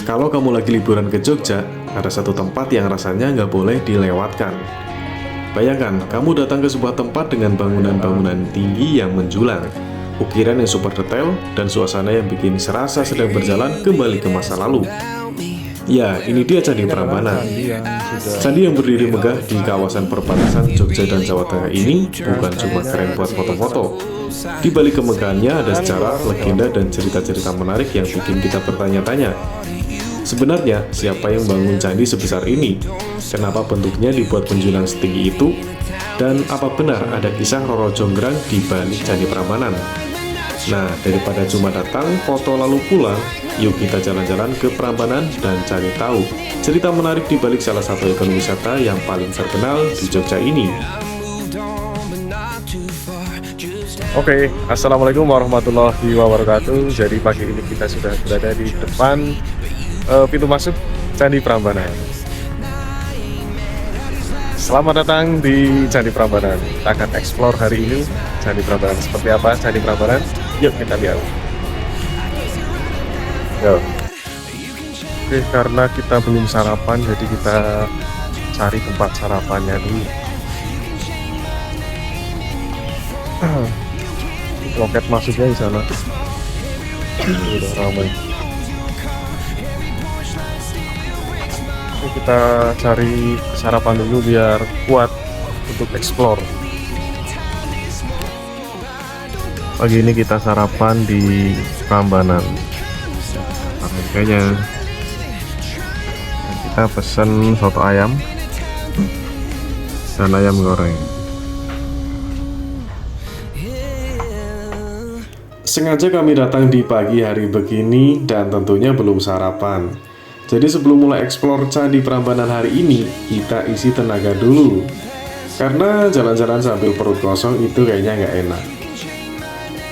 Kalau kamu lagi liburan ke Jogja, ada satu tempat yang rasanya nggak boleh dilewatkan. Bayangkan, kamu datang ke sebuah tempat dengan bangunan-bangunan tinggi yang menjulang, ukiran yang super detail, dan suasana yang bikin serasa sedang berjalan kembali ke masa lalu. Ya, ini dia Candi Prambanan. Candi yang berdiri megah di kawasan perbatasan Jogja dan Jawa Tengah ini bukan cuma keren buat foto-foto. Di balik kemegahannya ada sejarah, legenda, dan cerita-cerita menarik yang bikin kita bertanya-tanya. Sebenarnya, siapa yang bangun candi sebesar ini? Kenapa bentuknya dibuat menjulang setinggi itu? Dan apa benar ada kisah Roro Jonggrang di balik Candi Prambanan? Nah, daripada cuma datang, foto lalu pulang, yuk kita jalan-jalan ke Prambanan dan cari tahu cerita menarik di balik salah satu ikon wisata yang paling terkenal di Jogja ini. Oke, assalamualaikum warahmatullahi wabarakatuh. Jadi pagi ini kita sudah berada di depan pintu masuk Candi Prambanan. Selamat datang di Candi Prambanan. Kita akan explore hari ini Candi Prambanan. Seperti apa Candi Prambanan? Yuk kita lihat. Yuk. Oke, karena kita belum sarapan, jadi kita cari tempat sarapannya dulu. Loket masuknya di sana. Udah ramai. Kita cari sarapan dulu biar kuat untuk explore. Pagi ini kita sarapan di Prambanan. Kayaknya kita pesen soto ayam dan ayam goreng. Sengaja kami datang di pagi hari begini dan tentunya belum sarapan. Jadi sebelum mulai eksplor Candi Prambanan hari ini, kita isi tenaga dulu. Karena jalan-jalan sambil perut kosong itu kayaknya nggak enak.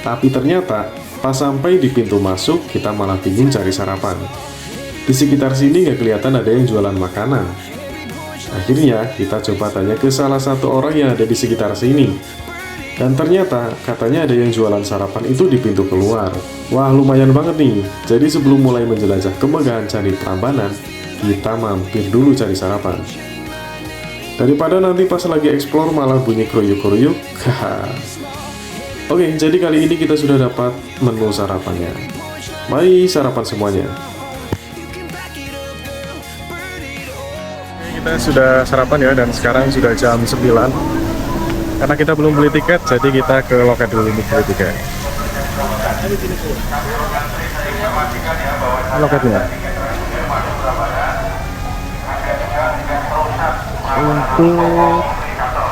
Tapi ternyata, pas sampai di pintu masuk, kita malah bingung cari sarapan. Di sekitar sini nggak kelihatan ada yang jualan makanan. Akhirnya, kita coba tanya ke salah satu orang yang ada di sekitar sini. Dan ternyata, katanya ada yang jualan sarapan itu di pintu keluar. Wah, lumayan banget nih. Jadi sebelum mulai menjelajah kemegahan Candi Prambanan, kita mampir dulu cari sarapan. Daripada nanti pas lagi eksplor malah bunyi kruyuk-kruyuk. Oke, jadi kali ini kita sudah dapat menu sarapannya. Mari sarapan semuanya. Kita sudah sarapan ya, dan sekarang sudah jam 9. Karena kita belum beli tiket, jadi kita ke loket dulu untuk beli tiket. Loketnya untuk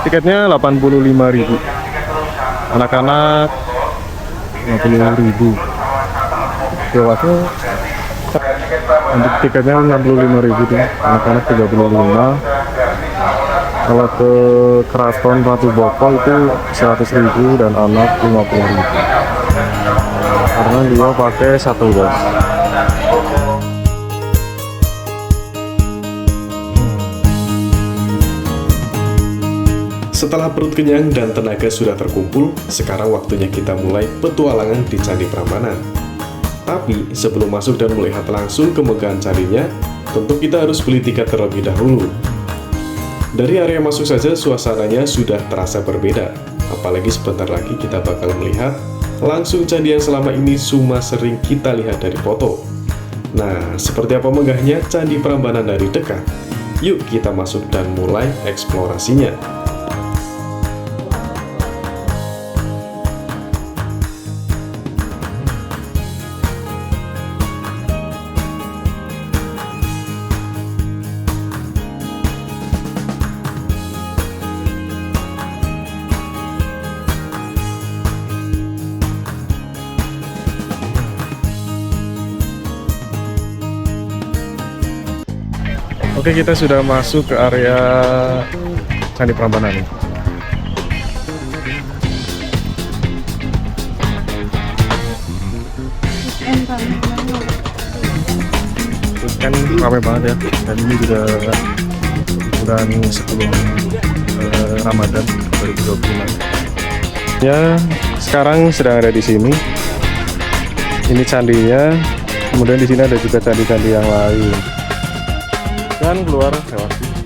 tiketnya 85.000, anak-anak 50.000, dewasa untuk tiketnya 65.000 tuh, anak-anak 35. Kalau ke Keraton Ratu Boko itu 100.000 dan anak 50.000. Karena dia pakai satu bos. Setelah perut kenyang dan tenaga sudah terkumpul, sekarang waktunya kita mulai petualangan di Candi Prambanan. Tapi sebelum masuk dan melihat langsung kemegahan candinya, tentu kita harus beli tiket terlebih dahulu. Dari area masuk saja suasananya sudah terasa berbeda, apalagi sebentar lagi kita bakal melihat langsung candi yang selama ini cuma sering kita lihat dari foto. Nah, seperti apa megahnya Candi Prambanan dari dekat? Yuk kita masuk dan mulai eksplorasinya. Oke, kita sudah masuk ke area Candi Prambanan. Kan ramai banget ya, dan ini juga bulan sebelum Ramadan 2020. Ya, sekarang sedang ada di sini. Ini candinya Kemudian di sini ada juga candi-candi yang lain. Dan keluar lewat sini.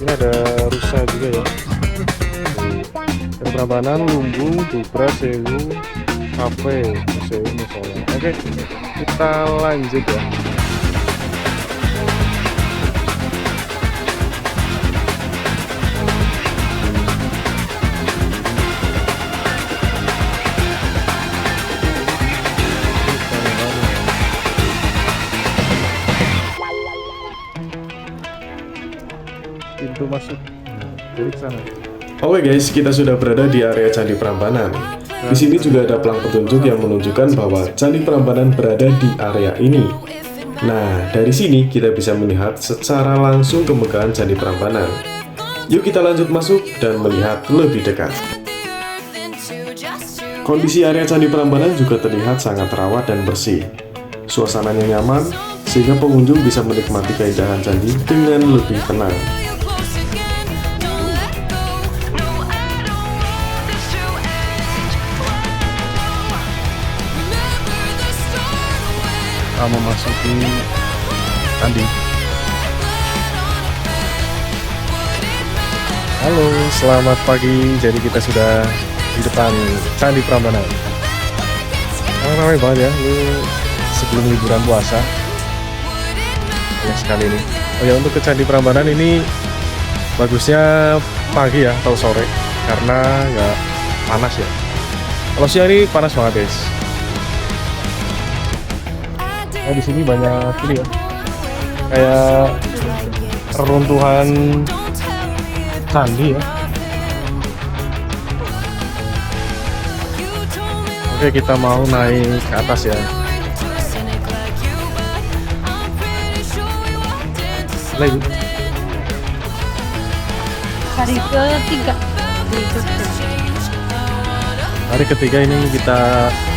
Ini ada rusa juga ya. Prambanan, Lumbung, Dubra, Sewu, Kafe, Sewu, Musola. Oke, kita lanjut ya. Pintu masuk dari sana. Oke guys, kita sudah berada di area Candi Prambanan. Di sini juga ada pelang petunjuk yang menunjukkan bahwa Candi Prambanan berada di area ini. Nah, dari sini kita bisa melihat secara langsung kemegahan Candi Prambanan. Yuk kita lanjut masuk dan melihat lebih dekat. Kondisi area Candi Prambanan juga terlihat sangat rawat dan bersih. Suasananya nyaman, sehingga pengunjung bisa menikmati keindahan candi dengan lebih tenang. Memasuki candi. Halo, selamat pagi. Jadi kita sudah di depan Candi Prambanan. Ramai banget ya, ini sebelum liburan puasa. Banyak sekali ini. Oh ya, untuk ke Candi Prambanan ini bagusnya pagi ya atau sore karena nggak panas ya. Kalau siang ini panas banget guys. Nah, di sini banyak ini ya, kayak reruntuhan candi ya. Oke, kita mau naik ke atas ya. Lagi. Hari ketiga. Hari ketiga ini kita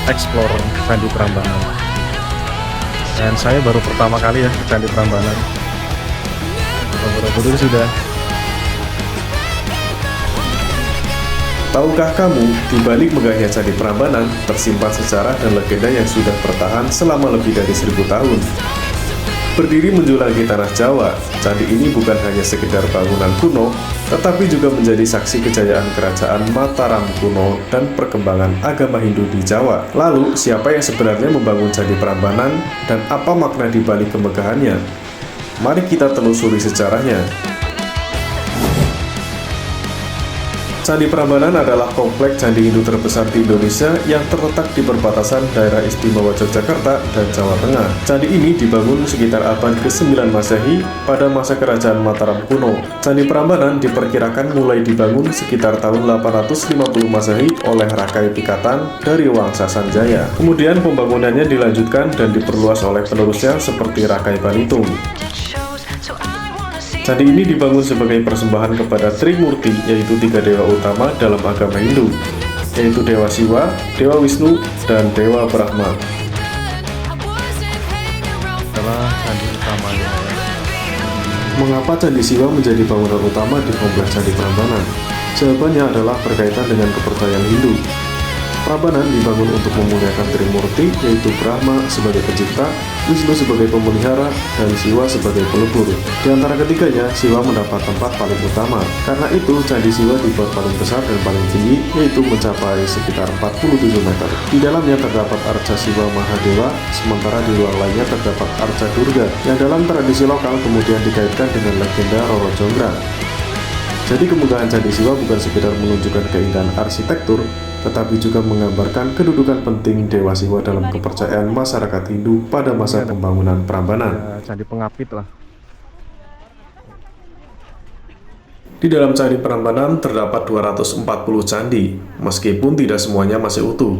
explore Candi Prambanan. Dan saya baru pertama kali ya ke Candi Prambanan. Borobudur sudah. Tahukah kamu, di balik megahnya Candi Prambanan tersimpan sejarah dan legenda yang sudah bertahan selama lebih dari 1000 tahun. Berdiri menjulang di tanah Jawa, candi ini bukan hanya sekedar bangunan kuno, tetapi juga menjadi saksi kejayaan kerajaan Mataram kuno dan perkembangan agama Hindu di Jawa. Lalu, siapa yang sebenarnya membangun Candi Prambanan dan apa makna di balik kemegahannya? Mari kita telusuri sejarahnya. Candi Prambanan adalah kompleks candi Hindu terbesar di Indonesia yang terletak di perbatasan daerah istimewa Yogyakarta dan Jawa Tengah. Candi ini dibangun sekitar abad ke-9 Masehi pada masa kerajaan Mataram kuno. Candi Prambanan diperkirakan mulai dibangun sekitar tahun 850 Masehi oleh Rakai Pikatan dari Wangsa Sanjaya. Kemudian pembangunannya dilanjutkan dan diperluas oleh penerusnya seperti Rakai Balitung. Candi ini dibangun sebagai persembahan kepada Trimurti, yaitu 3 dewa utama dalam agama Hindu, yaitu Dewa Siwa, Dewa Wisnu, dan Dewa Brahma. Adalah candi utamanya. Mengapa Candi Siwa menjadi bangunan utama di kompleks Candi Prambanan? Jawabannya adalah berkaitan dengan kepercayaan Hindu. Prambanan dibangun untuk memuliakan Trimurti, yaitu Brahma sebagai pencipta, Wisnu sebagai pemelihara, dan Siwa sebagai pelebur. Di antara ketiganya, Siwa mendapat tempat paling utama. Karena itu, Candi Siwa dibuat paling besar dan paling tinggi, yaitu mencapai sekitar 47 meter. Di dalamnya terdapat arca Siwa Mahadewa, sementara di luar lainnya terdapat arca Durga, yang dalam tradisi lokal kemudian dikaitkan dengan legenda Roro Jonggrang. Jadi kemegahan Candi Siwa bukan sekedar menunjukkan keindahan arsitektur, tetapi juga menggambarkan kedudukan penting Dewa Siwa dalam kepercayaan masyarakat Hindu pada masa pembangunan Prambanan. Ya, candi pengapit lah. Di dalam Candi Prambanan terdapat 240 candi, meskipun tidak semuanya masih utuh.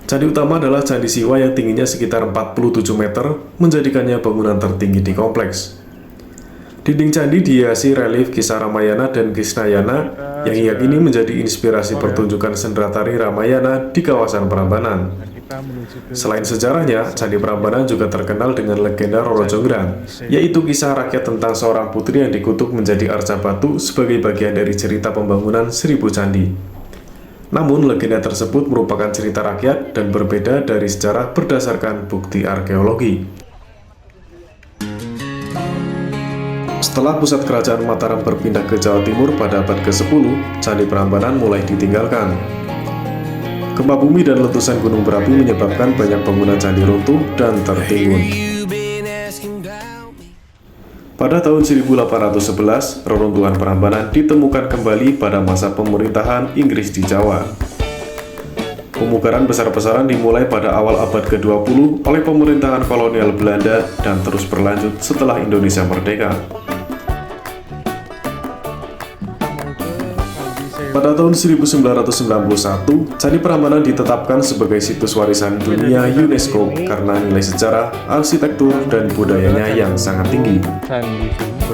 Candi utama adalah Candi Siwa yang tingginya sekitar 47 meter, menjadikannya bangunan tertinggi di kompleks. Dinding candi dihiasi relief kisah Ramayana dan Krishnayana yang hingga kini menjadi inspirasi pertunjukan sendratari Ramayana di kawasan Prambanan. Selain sejarahnya, Candi Prambanan juga terkenal dengan legenda Roro Jonggrang, yaitu kisah rakyat tentang seorang putri yang dikutuk menjadi arca batu sebagai bagian dari cerita pembangunan 1000 candi. Namun, legenda tersebut merupakan cerita rakyat dan berbeda dari sejarah berdasarkan bukti arkeologi. Setelah pusat kerajaan Mataram berpindah ke Jawa Timur pada abad ke-10, Candi Prambanan mulai ditinggalkan. Gempa bumi dan letusan gunung berapi menyebabkan banyak bangunan candi runtuh dan tertimbun. Pada tahun 1811, reruntuhan Prambanan ditemukan kembali pada masa pemerintahan Inggris di Jawa. Pemugaran besar-besaran dimulai pada awal abad ke-20 oleh pemerintahan kolonial Belanda dan terus berlanjut setelah Indonesia merdeka. Pada tahun 1991, Candi Prambanan ditetapkan sebagai situs warisan dunia UNESCO karena nilai sejarah, arsitektur, dan budayanya yang sangat tinggi.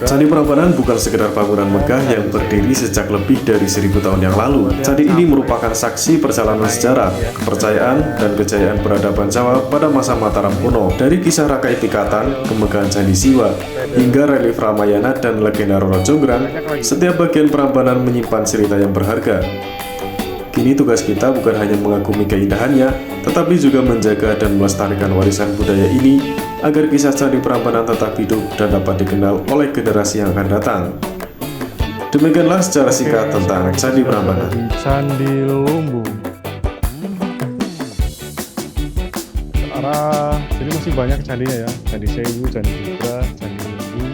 Candi Prambanan bukan sekedar bangunan megah yang berdiri sejak lebih dari 1000 tahun yang lalu. Candi ini merupakan saksi perjalanan sejarah, kepercayaan, dan kejayaan peradaban Jawa pada masa Mataram kuno. Dari kisah Rakai Pikatan, kemegahan Candi Siwa, hingga relief Ramayana dan legenda Roro Jonggrang, setiap bagian Prambanan menyimpan cerita yang berharga. Kini tugas kita bukan hanya mengagumi keindahannya, tetapi juga menjaga dan melestarikan warisan budaya ini agar kisah Candi Prambanan tetap hidup dan dapat dikenal oleh generasi yang akan datang. Demikianlah secara singkat tentang Candi Prambanan. Candi Lumbung. Jadi masih banyak candinya ya, Candi Sewu, Candi Budra, Candi Lumbung.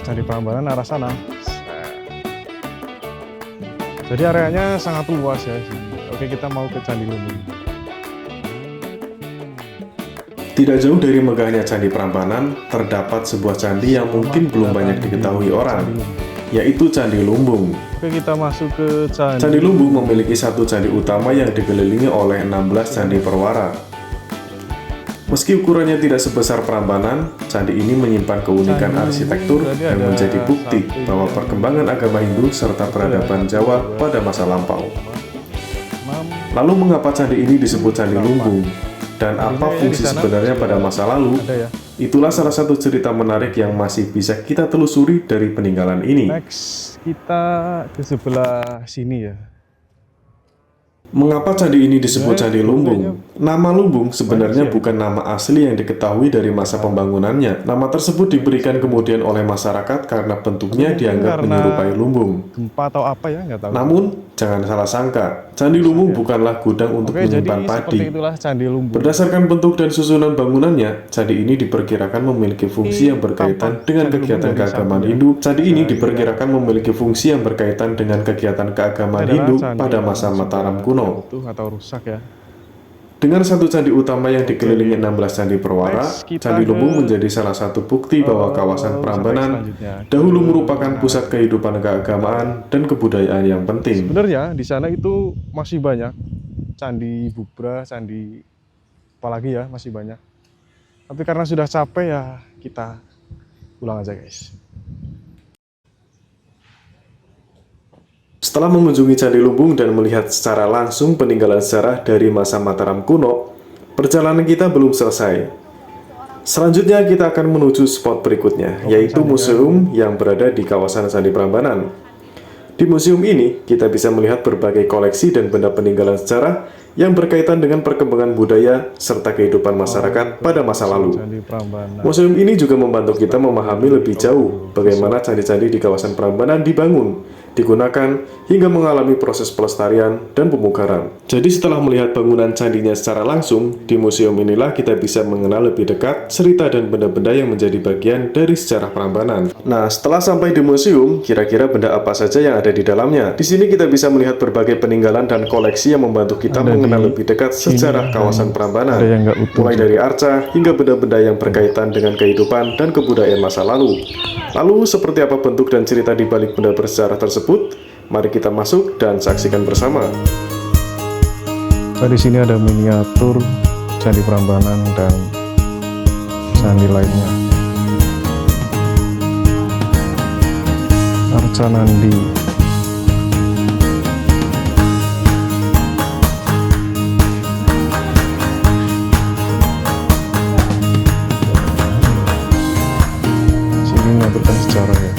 Candi Prambanan arah sana. Jadi areanya sangat luas ya. Oke, kita mau ke Candi Lumbung. Tidak jauh dari megahnya Candi Prambanan, terdapat sebuah candi yang mungkin belum banyak diketahui orang, yaitu Candi Lumbung. Oke, kita masuk ke Candi. Candi Lumbung memiliki satu candi utama yang dikelilingi oleh 16 candi perwara. Meski ukurannya tidak sebesar Prambanan, candi ini menyimpan keunikan arsitektur yang menjadi bukti bahwa perkembangan agama Hindu serta peradaban Jawa pada masa lampau. Lalu mengapa candi ini disebut Candi Lumbung? Dan apa fungsi sebenarnya pada masa lalu? Itulah salah satu cerita menarik yang masih bisa kita telusuri dari peninggalan ini. Next, kita ke sebelah sini ya. Mengapa candi ini disebut Candi Lumbung? Nama Lumbung sebenarnya bukan nama asli yang diketahui dari masa pembangunannya. Nama tersebut diberikan kemudian oleh masyarakat karena bentuknya dianggap menyerupai lumbung. Gempa atau apa ya, nggak tahu. Namun, jangan salah sangka, Candi Lumbung bukanlah gudang untuk menyimpan padi. Itulah Candi Lumbung. Berdasarkan bentuk dan susunan bangunannya, candi ini diperkirakan memiliki fungsi yang berkaitan dengan kegiatan keagamaan Hindu. Candi ini diperkirakan memiliki fungsi yang berkaitan dengan kegiatan keagamaan Hindu pada masa Mataram kuno. Atau rusak ya. Dengan satu candi utama yang dikelilingi 16 candi perwara, Candi Lumbung menjadi salah satu bukti bahwa kawasan Prambanan dahulu merupakan pusat kehidupan keagamaan dan kebudayaan yang penting. Sebenarnya di sana itu masih banyak candi Bubra, candi apalagi ya, masih banyak. Tapi karena sudah capek ya kita pulang aja guys. Setelah mengunjungi Candi Lumbung dan melihat secara langsung peninggalan sejarah dari masa Mataram kuno, perjalanan kita belum selesai. Selanjutnya kita akan menuju spot berikutnya, yaitu museum yang berada di kawasan Candi Prambanan. Di museum ini, kita bisa melihat berbagai koleksi dan benda peninggalan sejarah yang berkaitan dengan perkembangan budaya serta kehidupan masyarakat pada masa lalu. Museum ini juga membantu kita memahami lebih jauh bagaimana candi-candi di kawasan Prambanan dibangun, digunakan, hingga mengalami proses pelestarian dan pemugaran. Jadi setelah melihat bangunan candinya secara langsung, di museum inilah kita bisa mengenal lebih dekat cerita dan benda-benda yang menjadi bagian dari sejarah Prambanan. Nah, setelah sampai di museum, kira-kira benda apa saja yang ada di dalamnya? Di sini kita bisa melihat berbagai peninggalan dan koleksi yang membantu kita mengenal lebih dekat sejarah kawasan Prambanan, mulai dari arca hingga benda-benda yang berkaitan dengan kehidupan dan kebudayaan masa lalu. Lalu, seperti apa bentuk dan cerita di balik benda bersejarah tersebut? Mari kita masuk dan saksikan bersama. Di sini ada miniatur Candi Prambanan dan candi lainnya. Arca Nandi. Menyebutkan sejarah ya.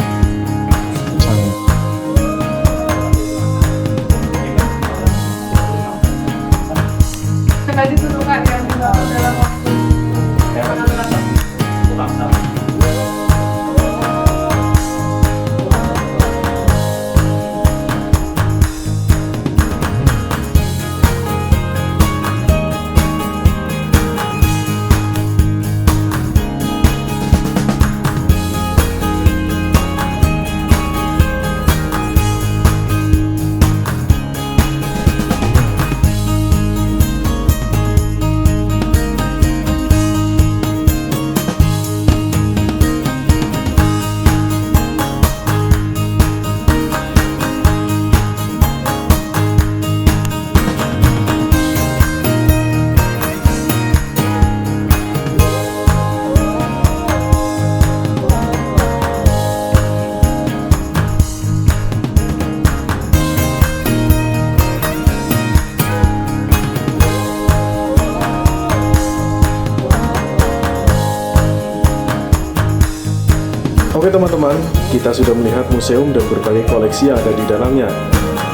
Oke teman-teman, kita sudah melihat museum dan berbagai koleksi yang ada di dalamnya.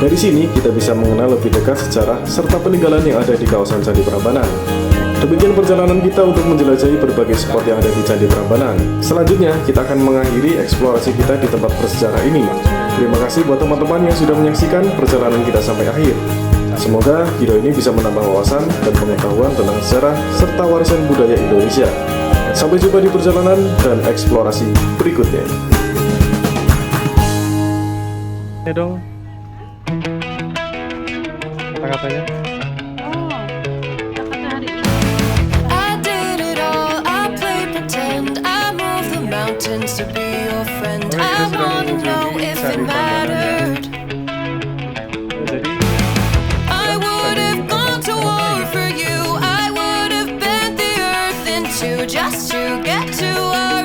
Dari sini kita bisa mengenal lebih dekat sejarah serta peninggalan yang ada di kawasan Candi Prambanan. Demikian perjalanan kita untuk menjelajahi berbagai spot yang ada di Candi Prambanan. Selanjutnya, kita akan mengakhiri eksplorasi kita di tempat bersejarah ini. Terima kasih buat teman-teman yang sudah menyaksikan perjalanan kita sampai akhir. Semoga video ini bisa menambah wawasan dan pengetahuan tentang sejarah serta warisan budaya Indonesia. Sampai jumpa di perjalanan dan eksplorasi berikutnya. Ya dong. Kata-katanya. Oh, kata-kata hari ini. I did it all, I played pretend, I moved the mountains to be your friend. Oke, kita I sudah wanna menuju know di if it Candi Prambanan. mattered. Jadi I would have gone to war for you, I would have bent the earth in two just to get to us.